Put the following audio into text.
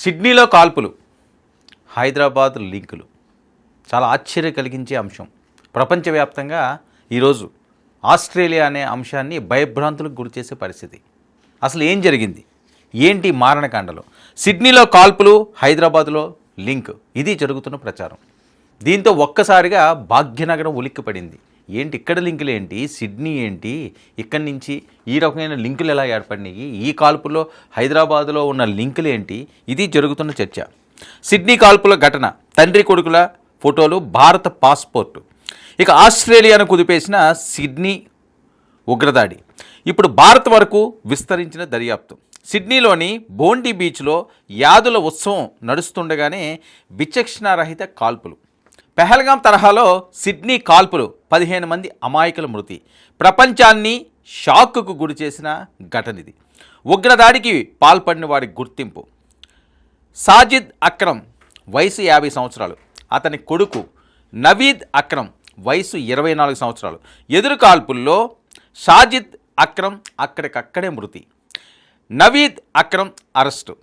సిడ్నీలో కాల్పులు, హైదరాబాద్ లింకులు చాలా ఆశ్చర్యం కలిగించే అంశం. ప్రపంచవ్యాప్తంగా ఈరోజు ఆస్ట్రేలియా అనే అంశాన్ని భయభ్రాంతులకు గురిచేసే పరిస్థితి. అసలు ఏం జరిగింది, ఏంటి మారణకాండలో? సిడ్నీలో కాల్పులు, హైదరాబాద్లో లింక్, ఇది జరుగుతున్న ప్రచారం. దీంతో ఒక్కసారిగా భాగ్యనగరం ఉలిక్కిపడింది. ఏంటి ఇక్కడ లింకులు ఏంటి, సిడ్నీ ఏంటి, ఇక్కడి నుంచి ఈ రకమైన లింకులు ఎలా ఏర్పడినాయి, ఈ కాల్పుల్లో హైదరాబాదులో ఉన్న లింకులు ఏంటి, ఇది జరుగుతున్న చర్చ. సిడ్నీ కాల్పుల ఘటన, తండ్రి కొడుకుల ఫోటోలు, భారత పాస్పోర్టు. ఇక ఆస్ట్రేలియాను కుదిపేసిన సిడ్నీ ఉగ్రదాడి. ఇప్పుడు భారత్ వరకు విస్తరించిన దర్యాప్తు. సిడ్నీలోని బోండి బీచ్లో యాదుల ఉత్సవం నడుస్తుండగానే విచక్షణారహిత కాల్పులు. పెహల్గాం తరహాలో సిడ్నీ కాల్పులు, 15 మంది అమాయకుల మృతి. ప్రపంచాన్ని షాక్కు గురి చేసిన ఘటన ఇది. ఉగ్రదాడికి పాల్పడిన వారి గుర్తింపు: సాజిద్ అక్రమ్, వయసు 50 సంవత్సరాలు. అతని కొడుకు నవీద్ అక్రమ్, వయసు 24 సంవత్సరాలు. ఎదురు కాల్పుల్లో సాజిద్ అక్రమ్ అక్కడికక్కడే మృతి, నవీద్ అక్రమ్ అరెస్టు.